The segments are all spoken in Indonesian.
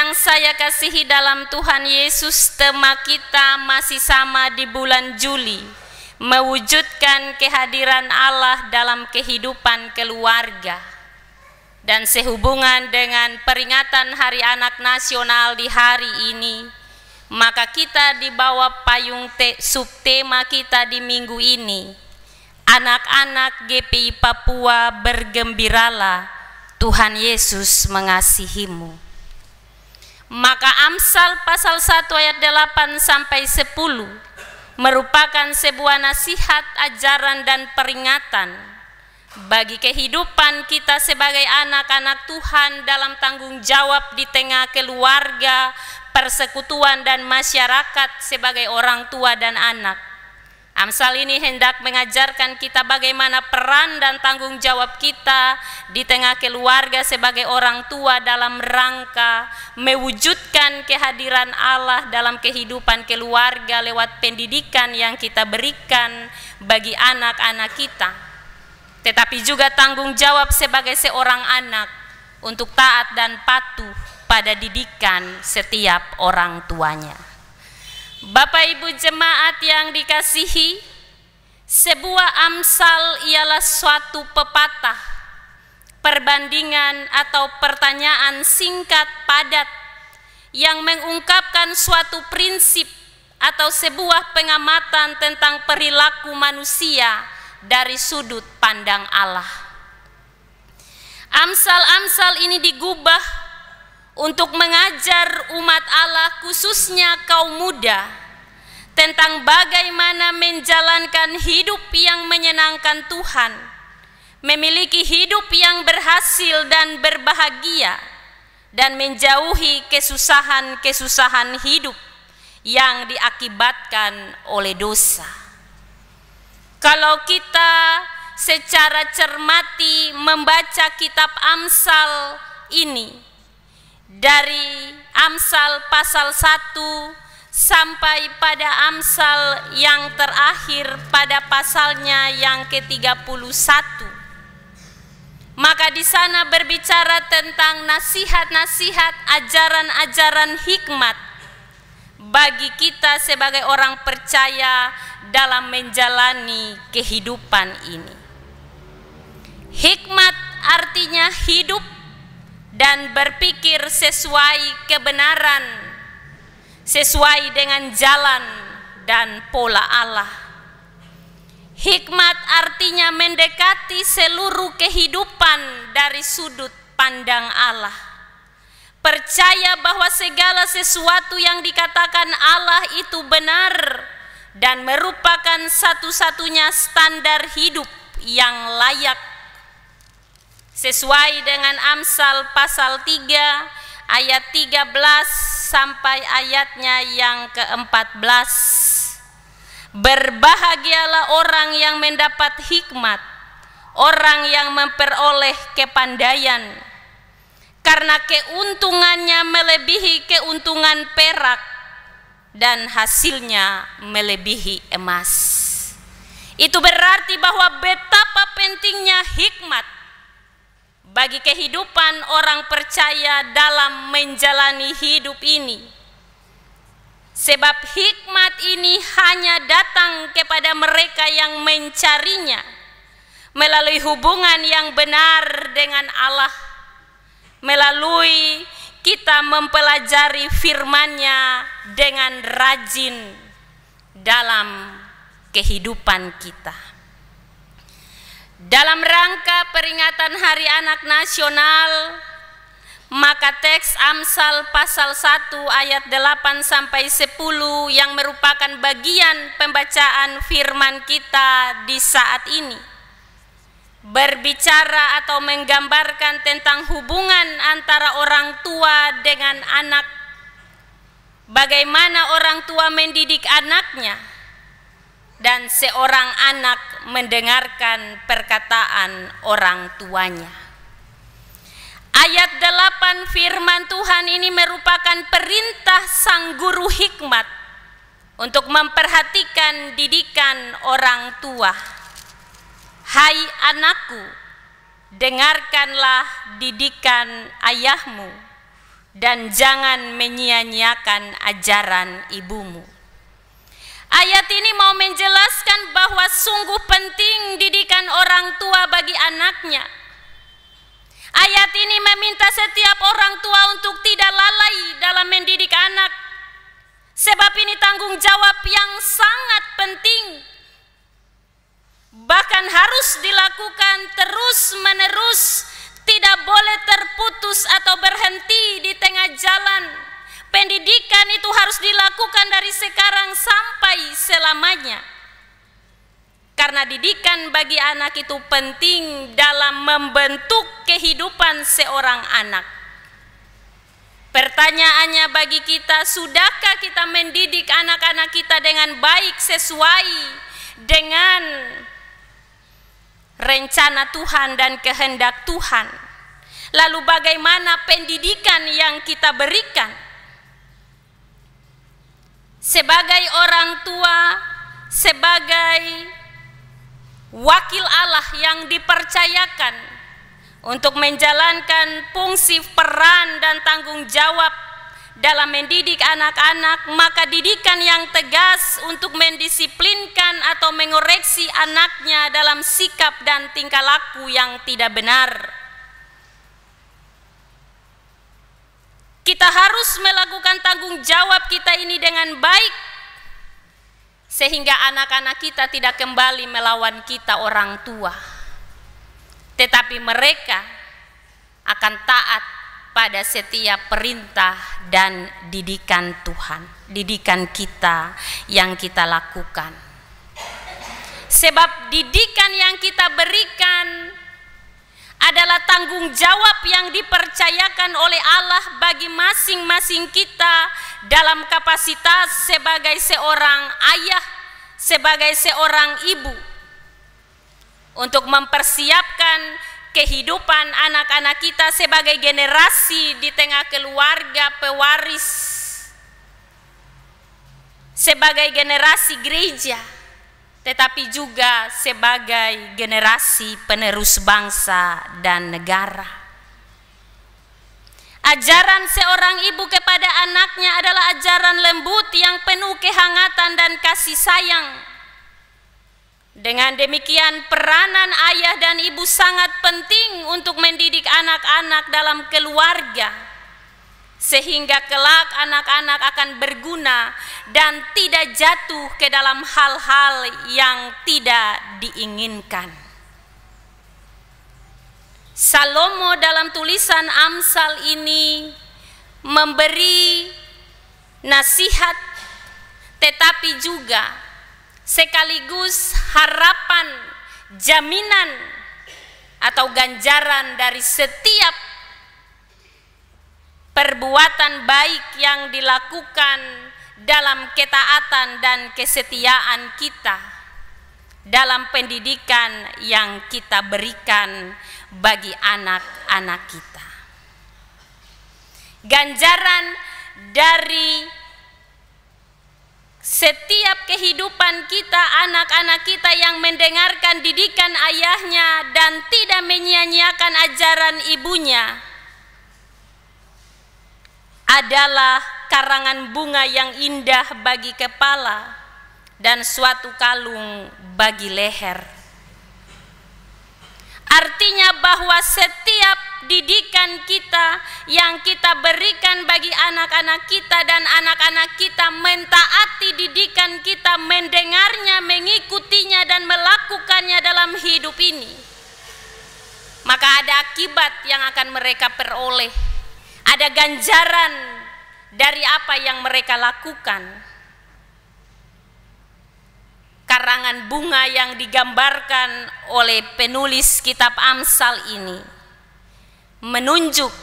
yang saya kasihi dalam Tuhan Yesus, tema kita masih sama di bulan Juli, mewujudkan kehadiran Allah dalam kehidupan keluarga. Dan sehubungan dengan peringatan Hari Anak Nasional di hari ini, maka kita di bawah payung subtema kita di minggu ini, anak-anak GPI Papua bergembiralah, Tuhan Yesus mengasihimu. Maka Amsal pasal 1 ayat 8 sampai 10 merupakan sebuah nasihat, ajaran dan peringatan bagi kehidupan kita sebagai anak-anak Tuhan dalam tanggung jawab di tengah keluarga, persekutuan dan masyarakat sebagai orang tua dan anak. Amsal ini hendak mengajarkan kita bagaimana peran dan tanggung jawab kita di tengah keluarga sebagai orang tua dalam rangka mewujudkan kehadiran Allah dalam kehidupan keluarga lewat pendidikan yang kita berikan bagi anak-anak kita. Tetapi juga tanggung jawab sebagai seorang anak untuk taat dan patuh pada didikan setiap orang tuanya. Bapak Ibu jemaat yang dikasihi, sebuah amsal ialah suatu pepatah, perbandingan atau pertanyaan singkat padat yang mengungkapkan suatu prinsip atau sebuah pengamatan tentang perilaku manusia dari sudut pandang Allah. Amsal-amsal ini digubah untuk mengajar umat Allah, khususnya kaum muda, tentang bagaimana menjalankan hidup yang menyenangkan Tuhan, memiliki hidup yang berhasil dan berbahagia, dan menjauhi kesusahan-kesusahan hidup yang diakibatkan oleh dosa. Kalau kita secara cermati membaca kitab Amsal ini, dari Amsal pasal 1 sampai pada Amsal yang terakhir pada pasalnya yang ke-31, maka di sana berbicara tentang nasihat-nasihat, ajaran-ajaran hikmat bagi kita sebagai orang percaya dalam menjalani kehidupan ini. Hikmat artinya hidup dan berpikir sesuai kebenaran, sesuai dengan jalan dan pola Allah. Hikmat artinya mendekati seluruh kehidupan dari sudut pandang Allah. Percaya bahwa segala sesuatu yang dikatakan Allah itu benar dan merupakan satu-satunya standar hidup yang layak. Sesuai dengan Amsal pasal 3 ayat 13 sampai ayatnya yang ke-14. Berbahagialah orang yang mendapat hikmat, orang yang memperoleh kepandaian, karena keuntungannya melebihi keuntungan perak dan hasilnya melebihi emas. Itu berarti bahwa betapa pentingnya hikmat bagi kehidupan orang percaya dalam menjalani hidup ini. Sebab hikmat ini hanya datang kepada mereka yang mencarinya melalui hubungan yang benar dengan Allah, melalui kita mempelajari firman-Nya dengan rajin dalam kehidupan kita. Dalam rangka peringatan Hari Anak Nasional, maka teks Amsal pasal 1 ayat 8 sampai 10 yang merupakan bagian pembacaan firman kita di saat ini berbicara atau menggambarkan tentang hubungan antara orang tua dengan anak. Bagaimana orang tua mendidik anaknya dan seorang anak mendengarkan perkataan orang tuanya. Ayat 8 firman Tuhan ini merupakan perintah sang guru hikmat untuk memperhatikan didikan orang tua. Hai anakku, dengarkanlah didikan ayahmu, dan jangan menyia-nyiakan ajaran ibumu. Ayat ini mau menjelaskan bahwa sungguh penting didikan orang tua bagi anaknya. Ayat ini meminta setiap orang tua untuk tidak lalai dalam mendidik anak, sebab ini tanggung jawab yang sangat penting, bahkan harus dilakukan terus-menerus, tidak boleh terputus atau berhenti di tengah jalan. Pendidikan itu harus dilakukan dari sekarang sampai selamanya, karena didikan bagi anak itu penting dalam membentuk kehidupan seorang anak. Pertanyaannya bagi kita, sudahkah kita mendidik anak-anak kita dengan baik sesuai dengan rencana Tuhan dan kehendak Tuhan? Lalu bagaimana pendidikan yang kita berikan? Sebagai orang tua, sebagai wakil Allah yang dipercayakan untuk menjalankan fungsi, peran, dan tanggung jawab dalam mendidik anak-anak, maka didikan yang tegas untuk mendisiplinkan atau mengoreksi anaknya dalam sikap dan tingkah laku yang tidak benar. Kita harus melakukan tanggung jawab kita ini dengan baik, sehingga anak-anak kita tidak kembali melawan kita orang tua, tetapi mereka akan taat pada setiap perintah dan didikan Tuhan, didikan kita yang kita lakukan. Sebab didikan yang kita berikan adalah tanggung jawab yang dipercayakan oleh Allah bagi masing-masing kita dalam kapasitas sebagai seorang ayah, sebagai seorang ibu, untuk mempersiapkan kehidupan anak-anak kita sebagai generasi di tengah keluarga pewaris, sebagai generasi gereja, tetapi juga sebagai generasi penerus bangsa dan negara. Ajaran seorang ibu kepada anaknya adalah ajaran lembut yang penuh kehangatan dan kasih sayang. Dengan demikian, peranan ayah dan ibu sangat penting untuk mendidik anak-anak dalam keluarga, sehingga kelak anak-anak akan berguna dan tidak jatuh ke dalam hal-hal yang tidak diinginkan. Salomo dalam tulisan Amsal ini memberi nasihat, tetapi juga sekaligus harapan, jaminan atau ganjaran dari setiap perbuatan baik yang dilakukan dalam ketaatan dan kesetiaan kita dalam pendidikan yang kita berikan bagi anak-anak kita. Ganjaran dari setiap kehidupan kita, anak-anak kita yang mendengarkan didikan ayahnya dan tidak menyia-nyiakan ajaran ibunya, adalah karangan bunga yang indah bagi kepala dan suatu kalung bagi leher. Artinya bahwa setiap didikan kita yang kita berikan bagi anak-anak kita dan anak-anak kita mentaati didikan kita, mendengarnya, mengikutinya dan melakukannya dalam hidup ini, maka ada akibat yang akan mereka peroleh. Ada ganjaran dari apa yang mereka lakukan. Karangan bunga yang digambarkan oleh penulis kitab Amsal ini menunjuk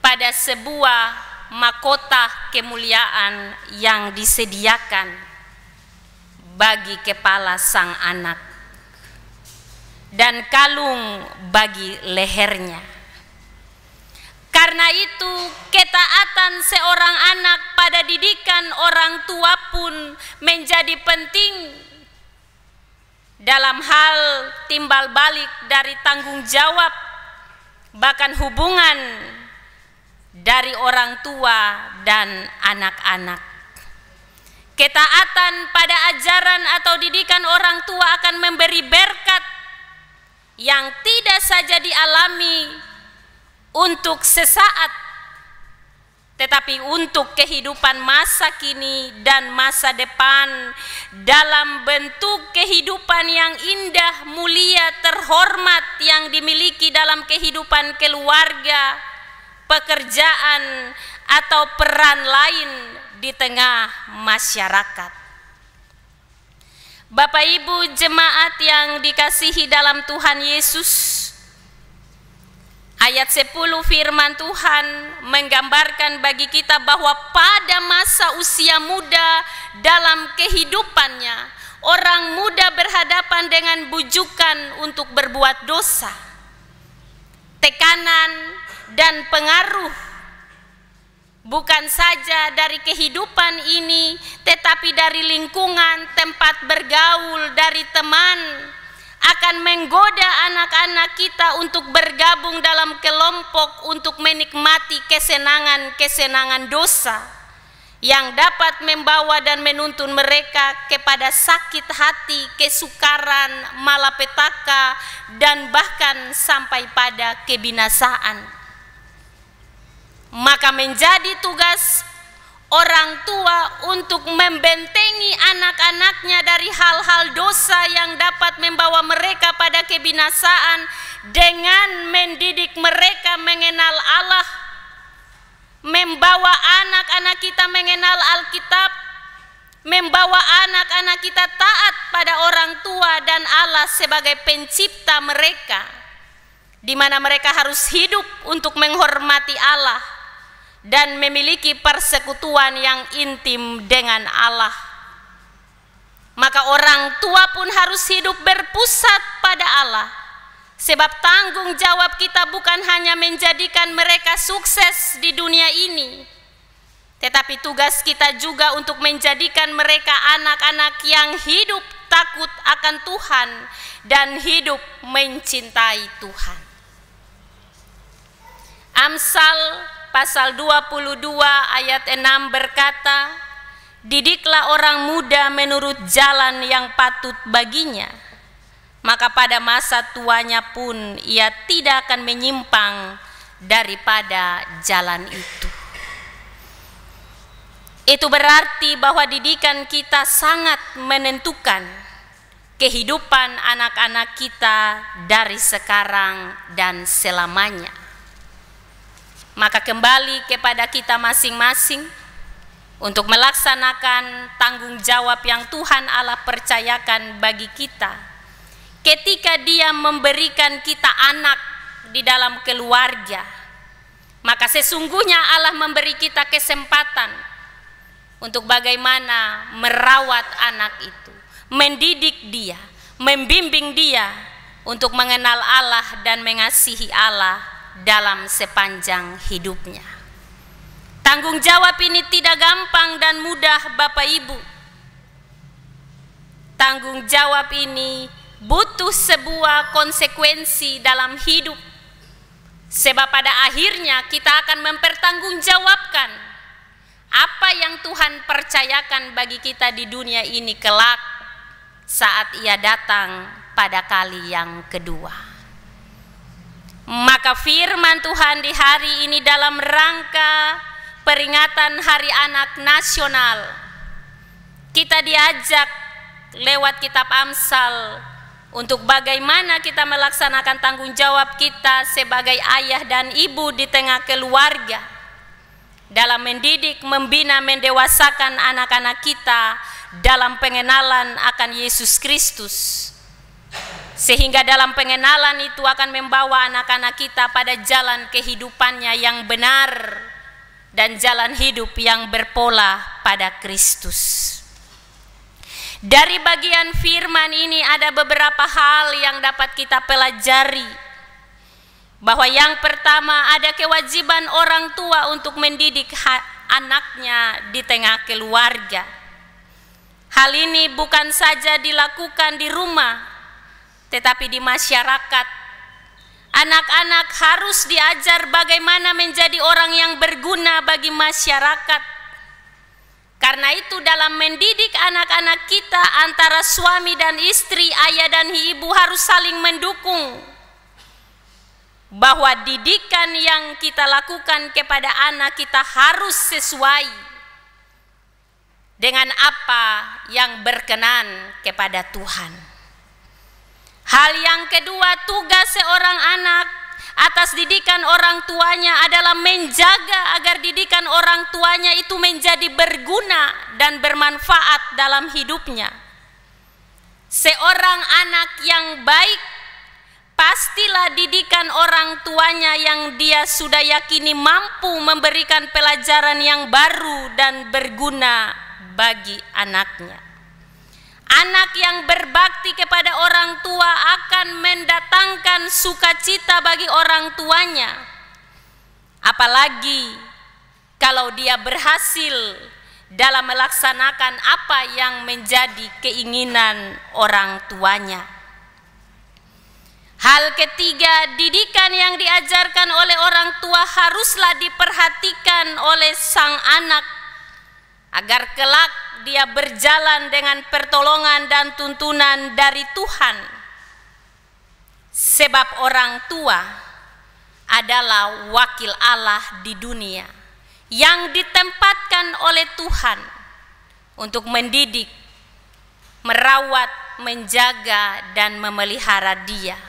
pada sebuah mahkota kemuliaan yang disediakan bagi kepala sang anak dan kalung bagi lehernya. Karena itu, ketaatan seorang anak pada didikan orang tua pun menjadi penting dalam hal timbal balik dari tanggung jawab, bahkan hubungan dari orang tua dan anak-anak. Ketaatan pada ajaran atau didikan orang tua akan memberi berkat yang tidak saja dialami untuk sesaat, tetapi untuk kehidupan masa kini dan masa depan dalam bentuk kehidupan yang indah, mulia, terhormat yang dimiliki dalam kehidupan keluarga, pekerjaan, atau peran lain di tengah masyarakat. Bapak Ibu jemaat yang dikasihi dalam Tuhan Yesus, ayat 10 firman Tuhan menggambarkan bagi kita bahwa pada masa usia muda dalam kehidupannya, orang muda berhadapan dengan bujukan untuk berbuat dosa, tekanan dan pengaruh bukan saja dari kehidupan ini, tetapi dari lingkungan tempat bergaul, dari teman, akan menggoda anak-anak kita untuk bergabung dalam kelompok untuk menikmati kesenangan-kesenangan dosa yang dapat membawa dan menuntun mereka kepada sakit hati, kesukaran, malapetaka, dan bahkan sampai pada kebinasaan. Maka menjadi tugas orang tua untuk membentengi anak-anaknya dari hal-hal dosa yang dapat membawa mereka pada kebinasaan dengan mendidik mereka mengenal Allah, membawa anak-anak kita mengenal Alkitab, membawa anak-anak kita taat pada orang tua dan Allah sebagai pencipta mereka, di mana mereka harus hidup untuk menghormati Allah dan memiliki persekutuan yang intim dengan Allah. Maka orang tua pun harus hidup berpusat pada Allah, sebab tanggung jawab kita bukan hanya menjadikan mereka sukses di dunia ini, tetapi tugas kita juga untuk menjadikan mereka anak-anak yang hidup takut akan Tuhan dan hidup mencintai Tuhan. Amsal pasal 22 ayat 6 berkata, "Didiklah orang muda menurut jalan yang patut baginya, maka pada masa tuanya pun ia tidak akan menyimpang daripada jalan itu." Itu berarti bahwa didikan kita sangat menentukan kehidupan anak-anak kita dari sekarang dan selamanya. Maka kembali kepada kita masing-masing untuk melaksanakan tanggung jawab yang Tuhan Allah percayakan bagi kita ketika Dia memberikan kita anak di dalam keluarga. Maka sesungguhnya Allah memberi kita kesempatan untuk bagaimana merawat anak itu, mendidik dia, membimbing dia untuk mengenal Allah dan mengasihi Allah dalam sepanjang hidupnya. Tanggung jawab ini tidak gampang dan mudah, Bapak Ibu. Tanggung jawab ini butuh sebuah konsekuensi dalam hidup, sebab pada akhirnya kita akan mempertanggungjawabkan apa yang Tuhan percayakan bagi kita di dunia ini kelak saat Ia datang pada kali yang kedua. Maka firman Tuhan di hari ini dalam rangka peringatan Hari Anak Nasional, kita diajak lewat kitab Amsal untuk bagaimana kita melaksanakan tanggung jawab kita sebagai ayah dan ibu di tengah keluarga dalam mendidik, membina, mendewasakan anak-anak kita dalam pengenalan akan Yesus Kristus, sehingga dalam pengenalan itu akan membawa anak-anak kita pada jalan kehidupannya yang benar dan jalan hidup yang berpola pada Kristus. Dari bagian firman ini ada beberapa hal yang dapat kita pelajari, bahwa yang pertama ada kewajiban orang tua untuk mendidik anaknya di tengah keluarga. Hal ini bukan saja dilakukan di rumah, tetapi di masyarakat. Anak-anak harus diajar bagaimana menjadi orang yang berguna bagi masyarakat. Karena itu dalam mendidik anak-anak kita, antara suami dan istri, ayah dan ibu harus saling mendukung. Bahwa didikan yang kita lakukan kepada anak kita harus sesuai dengan apa yang berkenan kepada Tuhan. Hal yang kedua, tugas seorang anak atas didikan orang tuanya adalah menjaga agar didikan orang tuanya itu menjadi berguna dan bermanfaat dalam hidupnya. Seorang anak yang baik pastilah didikan orang tuanya yang dia sudah yakini mampu memberikan pelajaran yang baru dan berguna bagi anaknya. Anak yang berbakti kepada orang tua akan mendatangkan sukacita bagi orang tuanya. Apalagi kalau dia berhasil dalam melaksanakan apa yang menjadi keinginan orang tuanya. Hal ketiga, didikan yang diajarkan oleh orang tua haruslah diperhatikan oleh sang anak agar kelak dia berjalan dengan pertolongan dan tuntunan dari Tuhan. Sebab orang tua adalah wakil Allah di dunia yang ditempatkan oleh Tuhan untuk mendidik, merawat, menjaga, dan memelihara dia.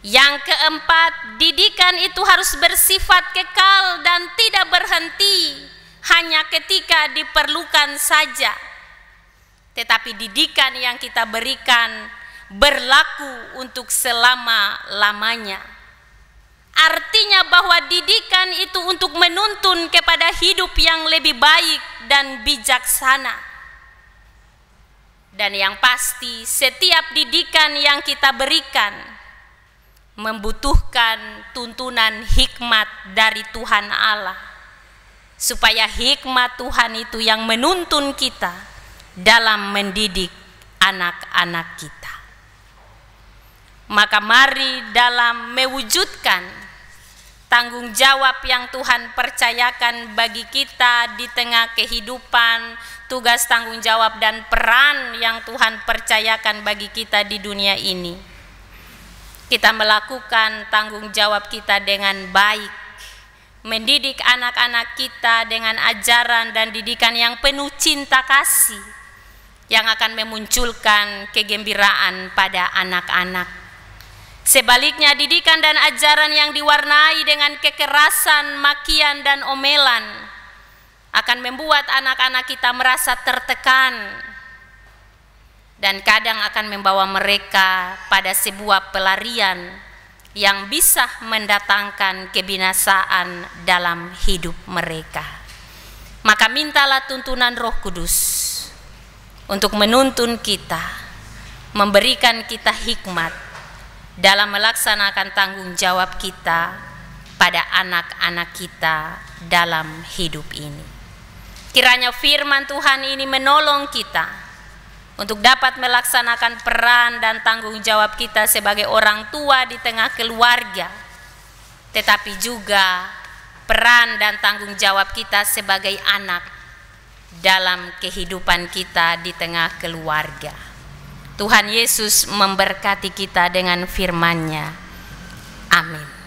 Yang keempat, didikan itu harus bersifat kekal dan tidak berhenti hanya ketika diperlukan saja. Tetapi didikan yang kita berikan berlaku untuk selama-lamanya. Artinya bahwa didikan itu untuk menuntun kepada hidup yang lebih baik dan bijaksana. Dan yang pasti, setiap didikan yang kita berikan membutuhkan tuntunan hikmat dari Tuhan Allah, supaya hikmat Tuhan itu yang menuntun kita dalam mendidik anak-anak kita. Maka mari dalam mewujudkan tanggung jawab yang Tuhan percayakan bagi kita di tengah kehidupan, tugas tanggung jawab dan peran yang Tuhan percayakan bagi kita di dunia ini, kita melakukan tanggung jawab kita dengan baik, mendidik anak-anak kita dengan ajaran dan didikan yang penuh cinta kasih, yang akan memunculkan kegembiraan pada anak-anak. Sebaliknya, didikan dan ajaran yang diwarnai dengan kekerasan, makian, dan omelan akan membuat anak-anak kita merasa tertekan, dan kadang akan membawa mereka pada sebuah pelarian yang bisa mendatangkan kebinasaan dalam hidup mereka. Maka mintalah tuntunan Roh Kudus untuk menuntun kita, memberikan kita hikmat dalam melaksanakan tanggung jawab kita pada anak-anak kita dalam hidup ini. Kiranya firman Tuhan ini menolong kita untuk dapat melaksanakan peran dan tanggung jawab kita sebagai orang tua di tengah keluarga, tetapi juga peran dan tanggung jawab kita sebagai anak dalam kehidupan kita di tengah keluarga. Tuhan Yesus memberkati kita dengan firman-Nya. Amin.